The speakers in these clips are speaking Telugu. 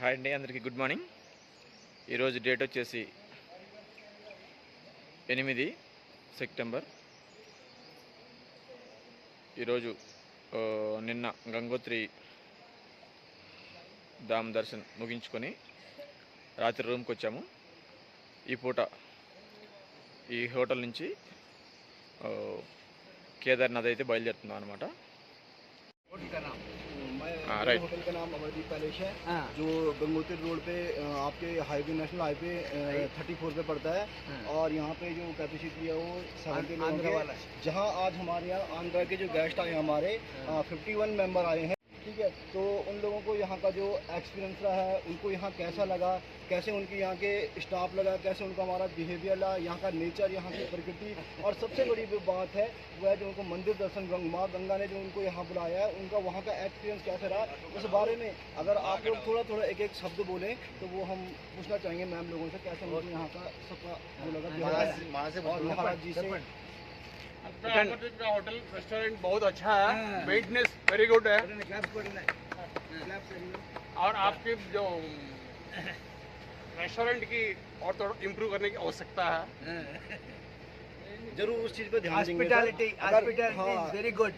హాయ్ అండి, అందరికీ గుడ్ మార్నింగ్. ఈరోజు డేట్ వచ్చేసి 8 సెప్టెంబర్. ఈరోజు నిన్న గంగోత్రి ధామ్ దర్శన్ ముగించుకొని రాత్రి రూమ్కి వచ్చాము. ఈ పూట ఈ హోటల్ నుంచి కేదార్నాథ్ అయితే బయలుదేరుతున్నాం అనమాట. राइट। होटल का नाम अमरदीप पैलेस है, जो गंगोत्री रोड पे आपके हाईवे नेशनल हाईवे 34 पे पड़ता है। और यहाँ पे जो कैपेसिटी है वो 7 के लोगों की, जहाँ आज हमारे यहाँ आंध्रा के जो गेस्ट आए हमारे 51 मेंबर आए हैं, ठीक है। तो उन लोगों को यहाँ का जो एक्सपीरियंस रहा है, उनको यहाँ कैसा लगा, कैसे उनके यहाँ के स्टाफ लगा, कैसे उनका हमारा बिहेवियर लगा, यहाँ का नेचर, यहाँ की प्रकृति, और सबसे बड़ी जो बात है वो है जो उनको मंदिर दर्शन, माँ गंगा ने जो उनको यहाँ बुलाया है, उनका वहाँ का एक्सपीरियंस कैसा रहा, उस बारे में अगर आप लोग थोड़ा थोड़ा एक एक शब्द बोलें तो वो हम पूछना चाहेंगे मैम लोगों से, कैसे उनको यहाँ का सबका वो लगा महाराज जी से। होटल रेस्टोरेंट बहुत अच्छा है, मेंटेनेंस वेरी गुड है, और आपके जो रेस्टोरेंट की और थोड़ा इम्प्रूव करने की आवश्यकता है। जरूर उस चीज़ पे ध्यान देंगे। Hospitality very good.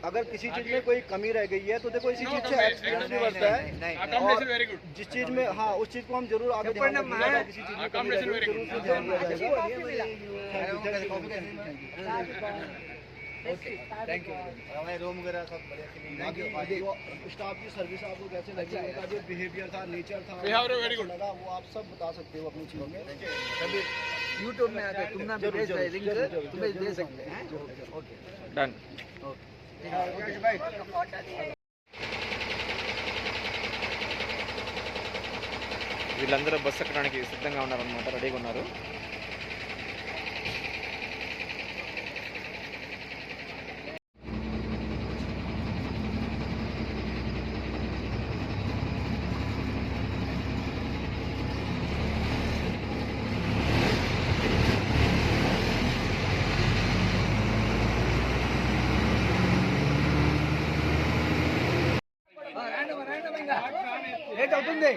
अगर किसी चीज़ में कोई कमी रह गई है तो देखो इसी चीज़ से एक्सपीरियंस भी बढ़ता है। Very good. जिस चीज़ में उस चीज़ को हम जरूर आगे ध्यान रखेंगे। अगर किसी चीज़ में कमी रह गई जरूर से ध्यान दिया जाएगा। Thank you. हमारे रूम वगैरह सब बढ़िया, स्टाफ की सर्विस आपको कैसे लगी, उनका जो बिहेवियर था, नेचर था, वेरी गुड लगा, वो आप सब बता सकते हो अपनी चीज़ों में। यूट्यूब में आकर तुम्हें तुम्हें दे सकते हैं। Okay done. వీళ్ళందరూ బస్సు ఎక్కడానికి సిద్ధంగా ఉన్నారన్నమాట, రెడీగా ఉన్నారు. లేట్ అవుతుంది.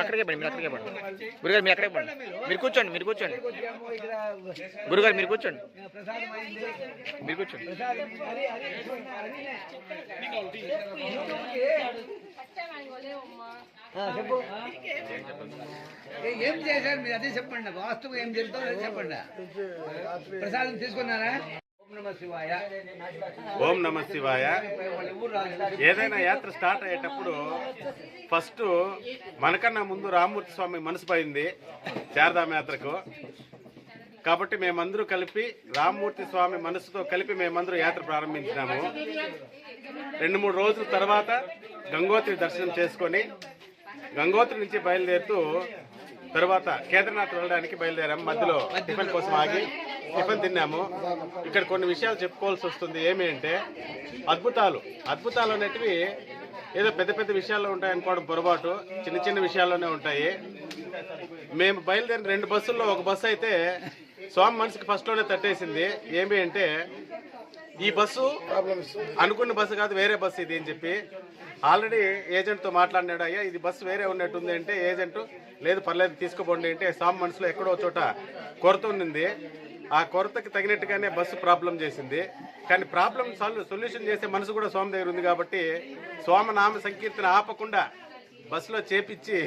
అక్కడికే పడి, మీరు అక్కడికే పడండి. గురుగారు మీరు అక్కడే పడండి, మీరు కూర్చోండి, మీరు కూర్చోండి. గురుగారు మీరు కూర్చోండి, మీరు కూర్చోండి. చెప్పు ఏం చేశారు మీరు, అదే చెప్పండి. వాస్తవం ఏం చెప్తారో అదే చెప్పండి. ప్రసాదం తీసుకున్నారా? ఓం నమ శివాయ. ఏదైనా యాత్ర స్టార్ట్ అయ్యేటప్పుడు ఫస్ట్ మనకన్నా ముందు రామ్మూర్తి స్వామి మనసు పోయింది శారదామ యాత్రకు. కాబట్టి మేమందరూ కలిపి రామ్మూర్తి స్వామి మనసుతో కలిపి మేమందరూ యాత్ర ప్రారంభించినాము. 2-3 రోజుల తర్వాత గంగోత్రి దర్శనం చేసుకొని గంగోత్రి నుంచి బయలుదేరుతూ తర్వాత కేదార్నాథ్ వెళ్ళడానికి బయలుదేరాము. మధ్యలో టిఫిన్ కోసం ఆగి టిఫిన్ తిన్నాము. ఇక్కడ కొన్ని విషయాలు చెప్పుకోవాల్సి వస్తుంది. ఏమి అంటే అద్భుతాలు అనేటివి ఏదో పెద్ద పెద్ద విషయాల్లో ఉంటాయనుకోవడం పొరపాటు, చిన్న చిన్న విషయాల్లోనే ఉంటాయి. మేము బయలుదేరిన 2 బస్సుల్లో ఒక బస్సు అయితే స్వామి మనసుకి ఫస్ట్లోనే తట్టేసింది. ఏమి అంటే ఈ బస్సు అనుకున్న బస్సు కాదు, వేరే బస్సు ఇది అని చెప్పి ఆల్రెడీ ఏజెంట్తో మాట్లాడినాడు. అయ్యా ఇది బస్సు వేరే ఉన్నట్టుంది అంటే ఏజెంట్ లేదు పర్లేదు తీసుకోబోండి అంటే స్వామి మనసులో ఎక్కడో చోట కొరత ఉన్నింది. ఆ కొరతకి తగినట్టుగానే బస్సు ప్రాబ్లం చేసింది. కానీ ప్రాబ్లం సొల్యూషన్ చేసే మనసు కూడా స్వామి దగ్గర ఉంది. కాబట్టి స్వామి నామ సంకీర్తన ఆపకుండా బస్సులో చేపించి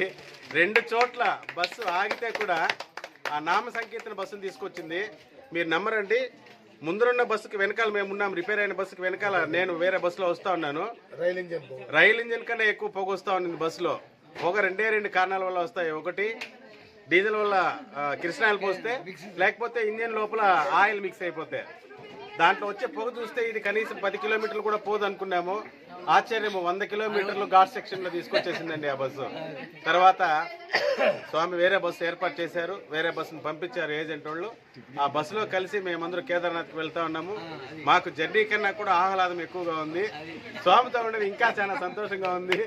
2 చోట్ల బస్సు ఆగితే కూడా ఆ నామ సంకీర్తన బస్సును తీసుకొచ్చింది. మీరు నమ్మరండి, ముందరున్న బస్సుకి వెనకాల మేము ఉన్నాం, రిపేర్ అయిన బస్సుకి వెనకాల నేను వేరే బస్సులో వస్తూ ఉన్నాను. రైల్ ఇంజిన్ కన్నా ఎక్కువ పొగ వస్తూ ఉంది బస్సులో. పొగ 2 కారణాల వల్ల వస్తాయి. ఒకటి డీజిల్ వల్ల కిరసనాయిల్ పోస్తే, లేకపోతే ఇంజిన్ లోపల ఆయిల్ మిక్స్ అయిపోతే. దాంట్లో వచ్చే పొగ చూస్తే ఇది కనీసం 10 కిలోమీటర్లు కూడా పోదు అనుకున్నాము. ఆశ్చర్యము 100 కిలోమీటర్లు ఘాట్ సెక్షన్లో తీసుకొచ్చేసిందండి ఆ బస్సు. తర్వాత స్వామి వేరే బస్సు ఏర్పాటు చేశారు, వేరే బస్సును పంపించారు ఏజెంట్ వాళ్ళు. ఆ బస్సులో కలిసి మేమందరూ కేదార్నాథ్కి వెళ్తా ఉన్నాము. మాకు జర్నీ కన్నా కూడా ఆహ్లాదం ఎక్కువగా ఉంది. స్వామితో ఉండేది ఇంకా చాలా సంతోషంగా ఉంది.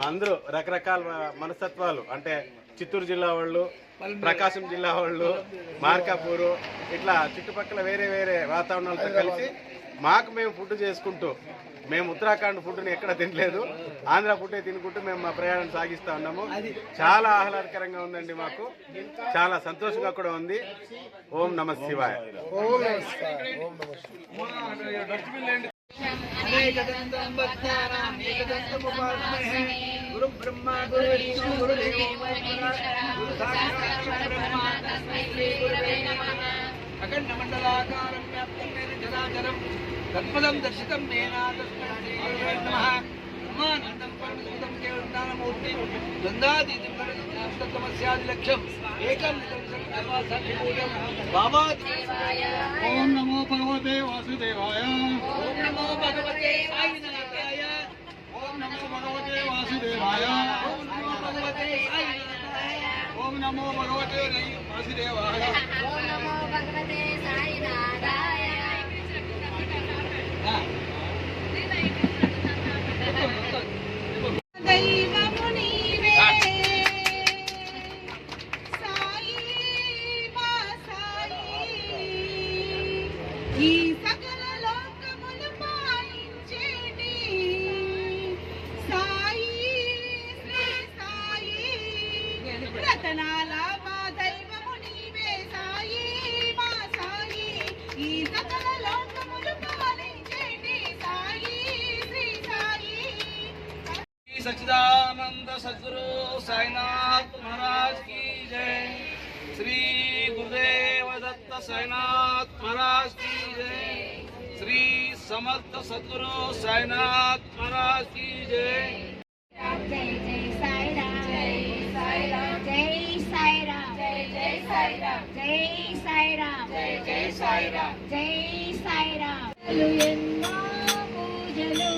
అందరూ రకరకాల మనస్తత్వాలు, అంటే చిత్తూరు జిల్లా వాళ్ళు, ప్రకాశం జిల్లా వాళ్ళు, మార్కాపూరు, ఇట్లా చుట్టుపక్కల వేరే వేరే వాతావరణాలతో కలిసి మాకు మేము ఫుడ్ చేసుకుంటూ, మేము ఉత్తరాఖండ్ ఫుడ్ని ఎక్కడ తినలేదు, ఆంధ్ర ఫుడ్డే తినుకుంటూ మేము మా ప్రయాణం సాగిస్తూ ఉన్నాము. చాలా ఆహ్లాదకరంగా ఉందండి, మాకు చాలా సంతోషంగా కూడా ఉంది. ఓం నమ శివాయ. గురు బ్రహ్మ గురు విష్ణు గురు దేవో అఖండ మండలాకారం వ్యాప్తం మేన జనాచరం తత్పదం దర్శితం మేనా తస్మై శ్రీ గురువే నమః. ఉమానందం పరమసుతం కేవలానందమూర్తి ద్వందాతీతం సమస్యాది లక్ష్యం ఏకం బాబా. ఓం నమో భగవతే వాసుదేవాయ. ఓం నమో భగవతే సాయినాథాయ. ఓం నమో భగవతే వాసుదేవాయ. ఓం నమో భగవతే సాయినాథాయ. ఓం నమో భగవతే వాసుదేవాయ. ఓం నమో భగవతే సాయినాథాయ. దైవము నీవే సాయి మా సాయి, ఈ సకల లోకములు పాలించేటి సాయి శ్రీ సాయి. రతనాల మా దైవము నీవే సాయి మా సాయి, ఈ సకల లోకములు పాలించేటి సాయి శ్రీ సాయి. सच्चिदानंद सद्गुरु साईनाथ महाराज की जय. श्री गुरुदेव दत्त साईनाथ महाराज की जय. श्री समर्थ सद्गुरु साईनाथ महाराज की जय. जय जय साई राम, जय साई राम, जय साई राम, जय जय साई राम, जय साई राम, जय जय साई राम, जय साई राम. ఎన్నో పూజలు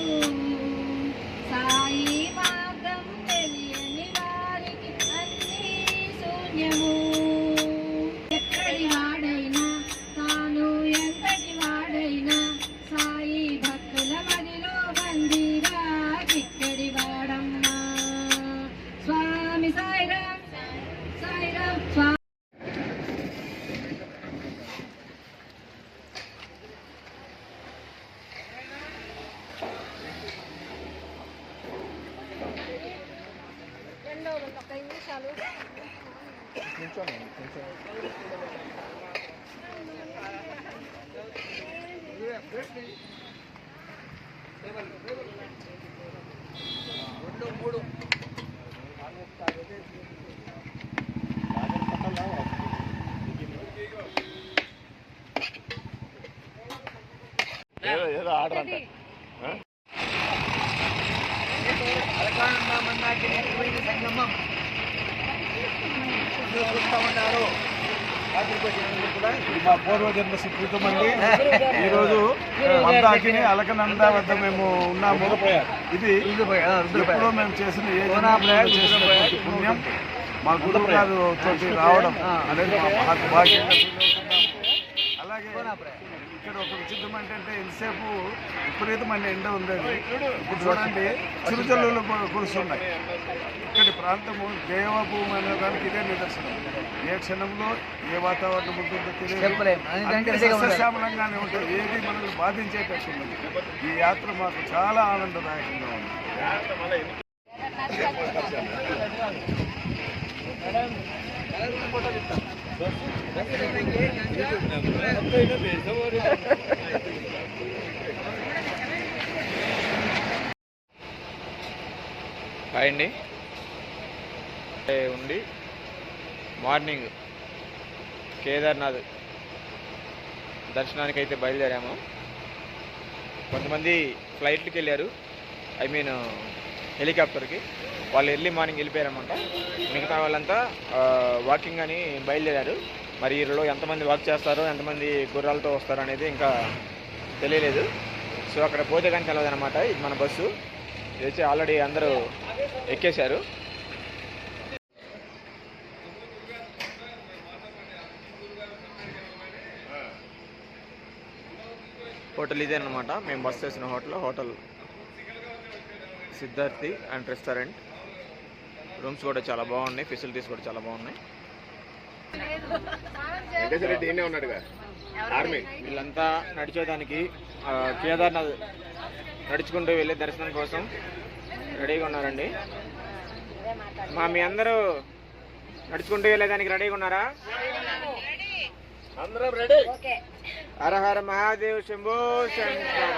సాయి మార్గం తెలియని వారికి అన్నీ శూన్యము. ఎక్కడి వాడైనా తాను ఎంతటి వాడైనా సాయి భక్తుల మదిలో బందీగా ఇక్కడి వాడమ్మా. స్వామి సాయిరాం సాయిరాం స్వామి. ఏదో ఆర్డర్ అంట. సంగమం చూస్తూ ఉన్నారు. మా పూర్వజన్మ సుకృతం అండి. ఈరోజు మందాకిని అలకనంద వద్ద మేము ఉన్నాము. ఇది ఎప్పుడో మేము చేసిన చేసినటువంటి పుణ్యం మా గురువు గారు తోటి రావడం అనేది మాకు భాగ్యంగా ఫీల్ అవుతున్నాము. అలాగే ఇక్కడ ఒక విచిత్రం ఏంటంటే ఇంతసేపు విపరీతమైన ఎండ ఉండేది. ఇప్పుడు చూడండి చిరుజల్లులు కురుస్తున్నాయి. ఇక్కడి ప్రాంతము దేవభూమి అనే దానికి ఇదే నిదర్శనం. ఏ క్షణంలో ఏ వాతావరణం ఉంటుందో తెలియదు. సస్యశ్యామలంగానే ఉంటుంది. ఏది మనల్ని బాధించేటట్టు ఉన్నది. ఈ యాత్ర మాకు చాలా ఆనందదాయకంగా ఉంది. హాయ్ అండి. ఉండి మార్నింగ్ కేదార్నాథ్ దర్శనానికి అయితే బయలుదేరాము. కొంతమంది ఫ్లైట్కి వెళ్ళారు, హెలికాప్టర్కి. వాళ్ళు ఎర్లీ మార్నింగ్ వెళ్ళిపోయారనమాట. మిగతా వాళ్ళంతా వాకింగ్ అని బయలుదేరారు. మరి ఈరోజు ఎంతమంది వాక్ చేస్తారో, ఎంతమంది గుర్రాలతో వస్తారో అనేది ఇంకా తెలియలేదు. సో అక్కడ పోతే కానీ తెలియదు అనమాట. ఇది మన బస్సు. ఇది వచ్చి ఆల్రెడీ అందరూ ఎక్కేశారు. హోటల్ ఇదే అనమాట, మేము బస్ చేసిన hotel Siddharthi and restaurant. Rooms కూడా చాలా బాగున్నాయి, ఫెసిలిటీస్ కూడా చాలా బాగున్నాయి. వీళ్ళంతా నడిచేదానికి కేదార్నాథ్ నడుచుకుంటూ వెళ్ళే దర్శనం కోసం రెడీగా ఉన్నారండి. మీ అందరూ నడుచుకుంటూ వెళ్ళేదానికి రెడీగా ఉన్నారా? అందరం రెడీ. హర హర మహాదేవ్ శంభో శంకర.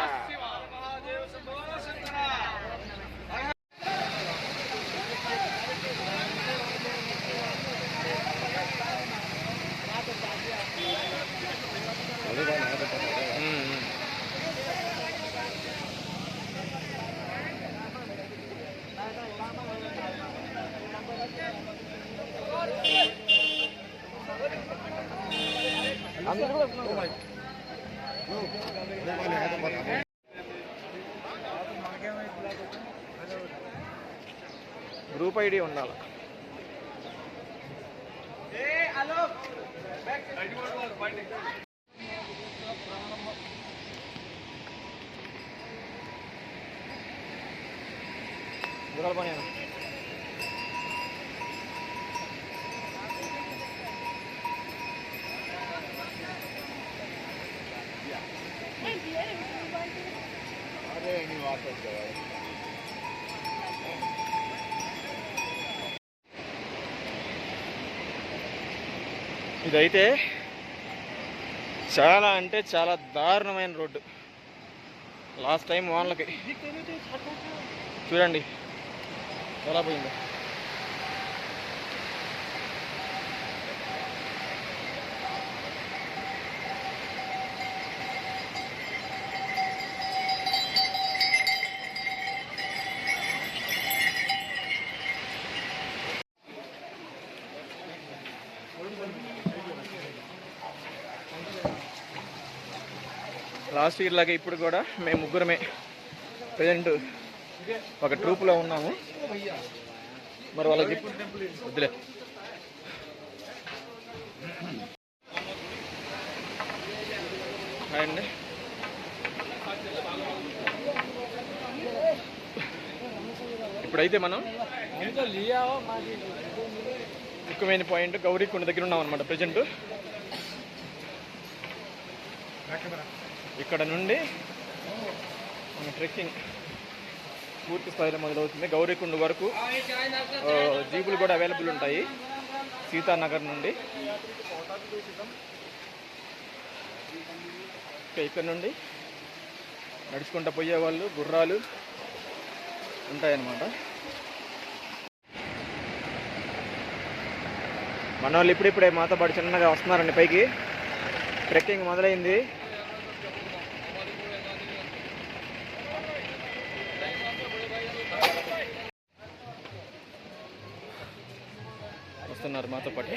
గ్రూప్ ఐడి ఉండాలి. ఇదైతే చాలా అంటే చాలా దారుణమైన రోడ్డు. లాస్ట్ టైం వానలకి చూడండి ఎలా పోయిందో. లాస్ట్ ఇయర్ లాగా ఇప్పుడు కూడా మేము ముగ్గురమే ప్రజెంట్ ఒక ట్రూప్లో ఉన్నాము. మరి వాళ్ళకి వద్దులే. అండి ఇప్పుడైతే మనం ముఖ్యమైన పాయింట్ గౌరీకొండ దగ్గర ఉన్నాం అనమాట ప్రజెంట్. ఇక్కడ నుండి మన ట్రెక్కింగ్ పూర్తి స్థాయిలో మొదలవుతుంది. గౌరీకొండ వరకు జీపులు కూడా అవైలబుల్ ఉంటాయి సీతానగర్ నుండి. ఇక్కడ నుండి నడుచుకుంటూ పోయేవాళ్ళు గుర్రాలు ఉంటాయన్నమాట. మన వాళ్ళు ఇప్పుడిప్పుడే మాతో పాటు చిన్నగా వస్తున్నారండి పైకి. ట్రెక్కింగ్ మొదలైంది. వస్తున్నారు మాతో పాటు.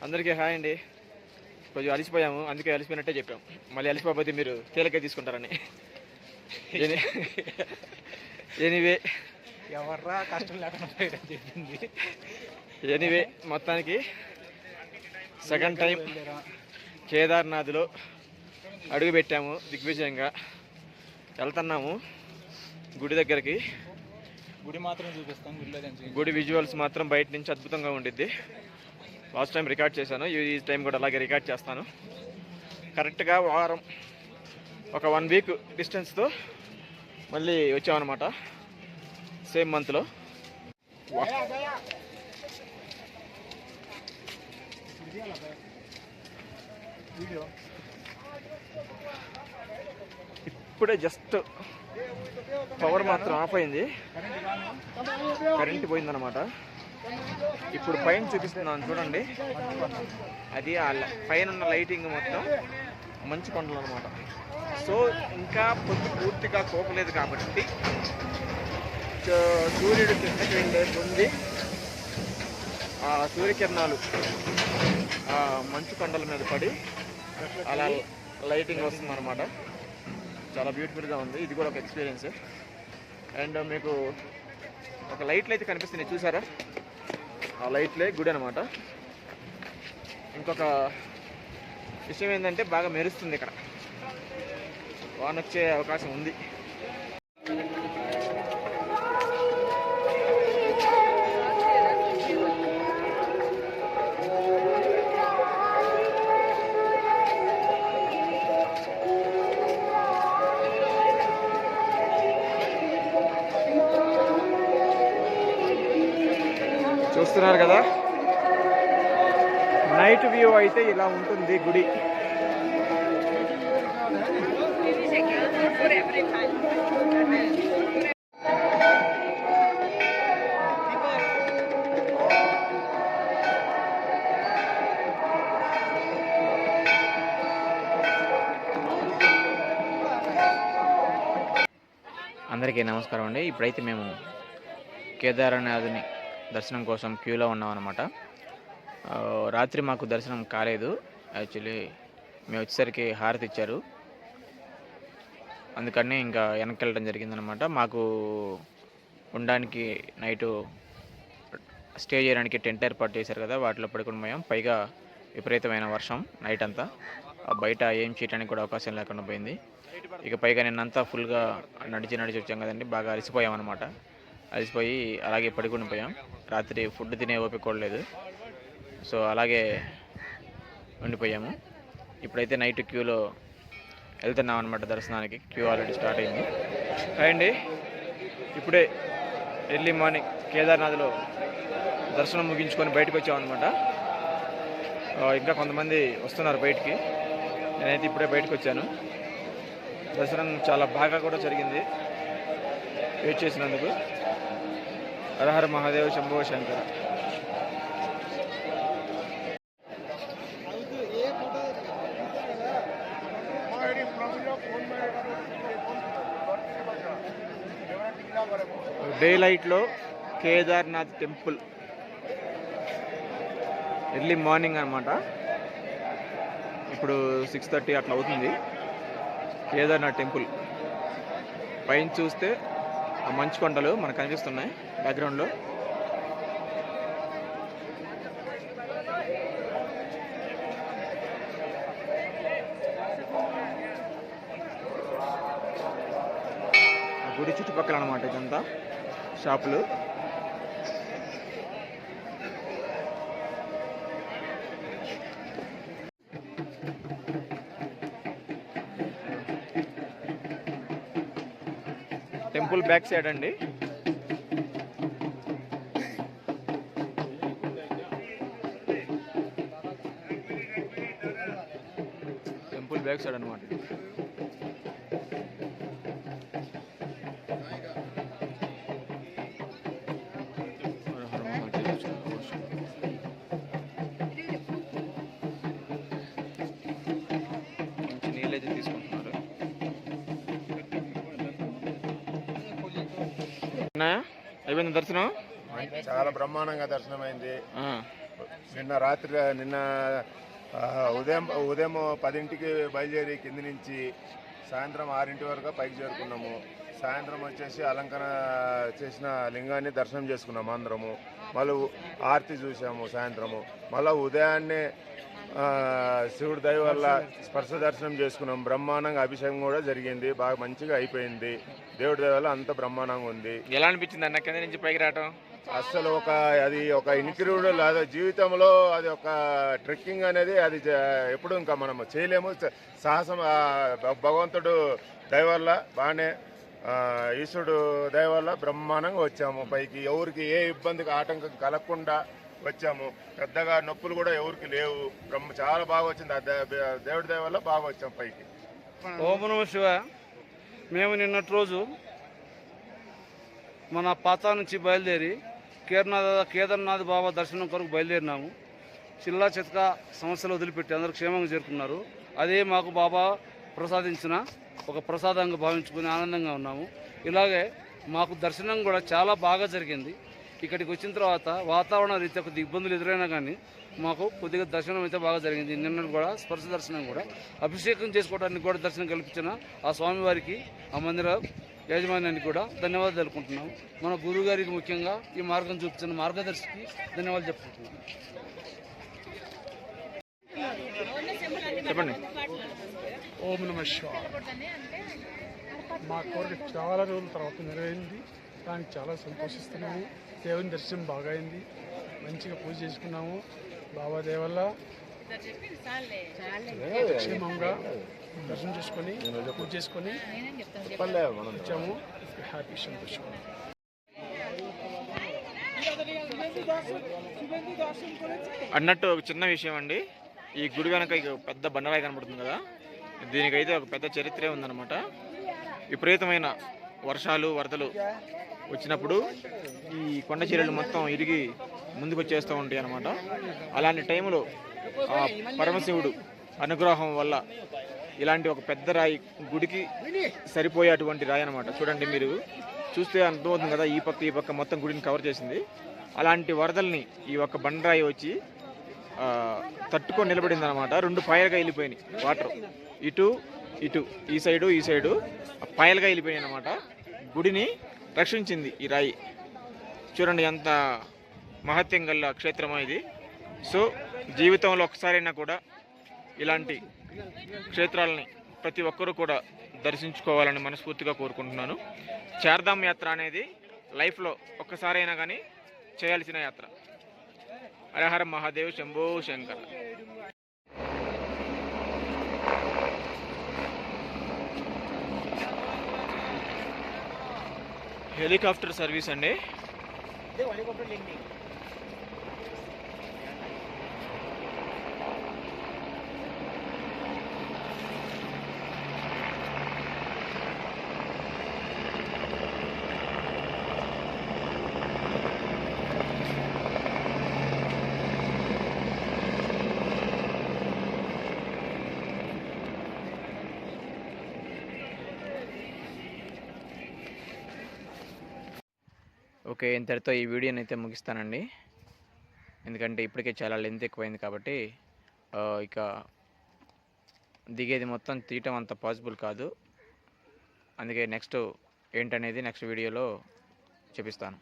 అందరికీ హాయ్ అండి. కొంచెం అలసిపోయాము, అందుకే అలసిపోయినట్టే చెప్పాము. మళ్ళీ అలసిపోతే మీరు తేలిక తీసుకుంటారని. ఎనీవే ఎవర్రా కష్టం లేకుండా చెప్పింది. ఎనీవే మొత్తానికి సెకండ్ టైం కేదార్నాథ్లో అడుగుపెట్టాము. దిగ్విజయంగా వెళ్తున్నాము గుడి దగ్గరికి. గుడి మాత్రం చూపిస్తాం. గుడి విజువల్స్ మాత్రం బయట నుంచి అద్భుతంగా ఉండిద్ది. లాస్ట్ టైం రికార్డ్ చేశాను, ఈ టైం కూడా అలాగే రికార్డ్ చేస్తాను. కరెక్ట్గా వారం ఒక 1 వీక్ డిస్టెన్స్తో మళ్ళీ వచ్చామన్నమాట సేమ్ మంత్లో. ఇప్పుడే జస్ట్ పవర్ మాత్రం ఆఫ్ అయింది, కరెంట్ పోయిందన్నమాట. ఇప్పుడు పైన చూపిస్తున్నాను చూడండి, అది ఆ పైన ఉన్న లైటింగ్ మొత్తం మంచు కొండలు అనమాట. సో ఇంకా పొద్దు పూర్తిగా కోపలేదు కాబట్టి సూర్యుడు కిందకి వెళ్ళే ముందు ఆ సూర్యకిరణాలు ఆ మంచు కొండల మీద పడి అలా లైటింగ్ వస్తుంది అనమాట. చాలా బ్యూటిఫుల్గా ఉంది. ఇది కూడా ఒక ఎక్స్పీరియన్స్. అండ్ మీకు ఒక లైట్లు అయితే కనిపిస్తున్నాయి చూసారా, ఆ లైట్లే గుడి అనమాట. ఇంకొక విషయం ఏంటంటే బాగా మెరుస్తుంది ఇక్కడ, వాన వచ్చే అవకాశం ఉంది. చూస్తున్నారు కదా, నైట్ వ్యూ అయితే ఇలా ఉంటుంది గుడి. అందరికీ నమస్కారం అండి. ఇప్పుడైతే మేము కేదార్నాథ్ని దర్శనం కోసం క్యూలో ఉన్నాం అనమాట. రాత్రి మాకు దర్శనం కాలేదు. యాక్చువల్లీ మేము వచ్చేసరికి హారతి ఇచ్చారు, అందుకని ఇంకా వెనక్కి వెళ్ళడం జరిగిందనమాట. మాకు ఉండడానికి నైటు స్టే చేయడానికి టెంట్ ఏర్పాటు చేశారు కదా, వాటిలో పడుకుని పోయాం. పైగా విపరీతమైన వర్షం నైట్ అంతా, బయట ఏం చేయడానికి కూడా అవకాశం లేకుండా పోయింది. ఇక పైగా నిన్నంతా ఫుల్గా నడిచి వచ్చాం కదండి, బాగా అలసిపోయాం అనమాట. అలసిపోయి అలాగే పడుకుని పోయాం. రాత్రి ఫుడ్ తినే ఓపిక కూడా లేదు, సో అలాగే ఉండిపోయాము. ఇప్పుడైతే నైట్ క్యూలో వెళ్తున్నాం అనమాట దర్శనానికి. క్యూ ఆల్రెడీ స్టార్ట్ అయింది. అండి ఇప్పుడే ఎర్లీ మార్నింగ్ కేదార్నాథ్లో దర్శనం ముగించుకొని బయటకు వచ్చామన్నమాట. ఇంకా కొంతమంది వస్తున్నారు బయటికి, నేనైతే ఇప్పుడే బయటకు వచ్చాను. దర్శనం చాలా బాగా కూడా జరిగింది. వెయిట్ చేసినందుకు హరహర మహాదేవ శంభో శంకర. డే లైట్లో కేదార్నాథ్ టెంపుల్ ఎర్లీ మార్నింగ్ అనమాట. ఇప్పుడు 6:30 అట్లా అవుతుంది. కేదార్నాథ్ టెంపుల్ పైన చూస్తే ఆ మంచు కొండలు మనకు కనిపిస్తున్నాయి బ్యాక్గ్రౌండ్లో. గుడి చుట్టుపక్కల అనమాట ఇదంతా షాపులు. టెంపుల్ బ్యాక్ సైడ్ అండి. టెంపుల్ బ్యాక్ సైడ్ అనమాట. మంచి నీళ్ళైతే తీసుకుంటున్నారు. అయిపోయింది దర్శనం. చాలా బ్రహ్మాండంగా దర్శనమైంది. నిన్న ఉదయం 10ంటికి బయలుదేరి కింది నుంచి సాయంత్రం 6 వరకు పైకి చేరుకున్నాము. సాయంత్రం వచ్చేసి అలంకరణ చేసిన లింగాన్ని దర్శనం చేసుకున్నాము అందరము. మళ్ళీ ఆరతి చూసాము సాయంత్రము. మళ్ళీ ఉదయాన్నే శివుడి దయ వల్ల స్పర్శ దర్శనం చేసుకున్నాం. బ్రహ్మాండంగా అభిషేకం కూడా జరిగింది, బాగా మంచిగా అయిపోయింది. దేవుడి దయ వల్ల అంత బ్రహ్మాండంగా ఉంది. ఎలా అనిపించింది అన్న కింద నుంచి పైకి రావటం? అసలు అది ఒక ఇన్క్రీడ్ లేదు జీవితంలో. అది ఒక ట్రెక్కింగ్ అనేది అది ఎప్పుడు ఇంకా మనం చేయలేము. సాహసం భగవంతుడు దయ వల్ల బాగానే, ఈశ్వరుడు దయ వల్ల బ్రహ్మాండంగా వచ్చాము పైకి. ఎవరికి ఏ ఇబ్బందికి ఆటంకం కలగకుండా వచ్చాము. పెద్దగా నొప్పులు కూడా ఎవరికి లేవు. చాలా బాగా వచ్చింది. దేవుడి దయ వల్ల బాగా వచ్చాము పైకి. ఓం నమః శివాయ. మేము నిన్నటి రోజు మన పాతా నుంచి బయలుదేరి కేదార్నాథ్ బాబా దర్శనం కొరకు బయలుదేరినాము. చిల్లా చితక సమస్యలు వదిలిపెట్టి అందరూ క్షేమంగా చేరుకున్నారు. అదే మాకు బాబా ప్రసాదించిన ఒక ప్రసాదంగా భావించుకుని ఆనందంగా ఉన్నాము. ఇలాగే మాకు దర్శనం కూడా చాలా బాగా జరిగింది. ఇక్కడికి వచ్చిన తర్వాత వాతావరణ రీత్యా కొద్ది ఇబ్బందులు ఎదురైనా కానీ మాకు కొద్దిగా దర్శనం అయితే బాగా జరిగింది. నిన్న కూడా స్పర్శ దర్శనం కూడా అభిషేకం చేసుకోవడానికి కూడా దర్శనం కల్పించిన ఆ స్వామివారికి, ఆ మందిర యాజమాన్యానికి కూడా ధన్యవాదాలు తెలుపుకుంటున్నాము. మన గురువు గారికి ముఖ్యంగా ఈ మార్గం చూపించిన మార్గదర్శికి ధన్యవాదాలు చెప్పుకుంటున్నాము. చెప్పండి. ఓం నమ శివాయ. మా కోరిక చాలా రోజుల తర్వాత నెరవేరింది. దానికి చాలా సంతోషిస్తున్నాము. దేవుని దర్శనం బాగా అయింది. మంచిగా పూజ చేసుకున్నాము. బాబా దయ వల్ల క్షేమంగా దర్శనం చేసుకొని పూజ చేసుకొని వచ్చాము. హ్యాపీ సంతోషం. అన్నట్టు ఒక చిన్న విషయం అండి, ఈ గుడి వెనక ఇక పెద్ద బండరాయి కనబడుతుంది కదా, దీనికైతే ఒక పెద్ద చరిత్రే ఉందన్నమాట. విపరీతమైన వర్షాలు వరదలు వచ్చినప్పుడు ఈ కొండ చర్యలు మొత్తం ఇరిగి ముందుకు వచ్చేస్తూ ఉంటాయి అన్నమాట. అలాంటి టైంలో ఆ పరమశివుడు అనుగ్రహం వల్ల ఇలాంటి ఒక పెద్ద రాయి, గుడికి సరిపోయే అటువంటి రాయి అనమాట. చూడండి, మీరు చూస్తే అర్థమవుతుంది కదా, ఈ పక్క మొత్తం గుడిని కవర్ చేసింది. అలాంటి వరదల్ని ఈ ఒక్క బండరాయి వచ్చి తట్టుకొని నిలబడింది అనమాట. 2 పాయలుగా వెళ్ళిపోయినాయి వాటర్, ఇటు ఈ సైడు పాయలుగా వెళ్ళిపోయాయి అనమాట. గుడిని రక్షించింది ఈ రాయి. చూడండి ఎంత మహత్యం గల క్షేత్రమో ఇది. సో జీవితంలో ఒకసారైనా కూడా ఇలాంటి క్షేత్రాలని ప్రతి ఒక్కరూ కూడా దర్శించుకోవాలని మనస్ఫూర్తిగా కోరుకుంటున్నాను. చార్ధామ్ యాత్ర అనేది లైఫ్లో ఒక్కసారైనా కానీ చేయాల్సిన యాత్ర. హరహర మహాదేవ్, శంభో శంకర. హెలికాప్టర్ సర్వీస్ అండి. ఓకే, ఇంతటితో ఈ వీడియోని అయితే ముగిస్తానండి. ఎందుకంటే ఇప్పటికే చాలా లెంత్ ఎక్కువైంది కాబట్టి ఇక దిగేది మొత్తం తీయటం అంత పాసిబుల్ కాదు. అందుకే నెక్స్ట్ ఏంటనేది నెక్స్ట్ వీడియోలో చూపిస్తాను.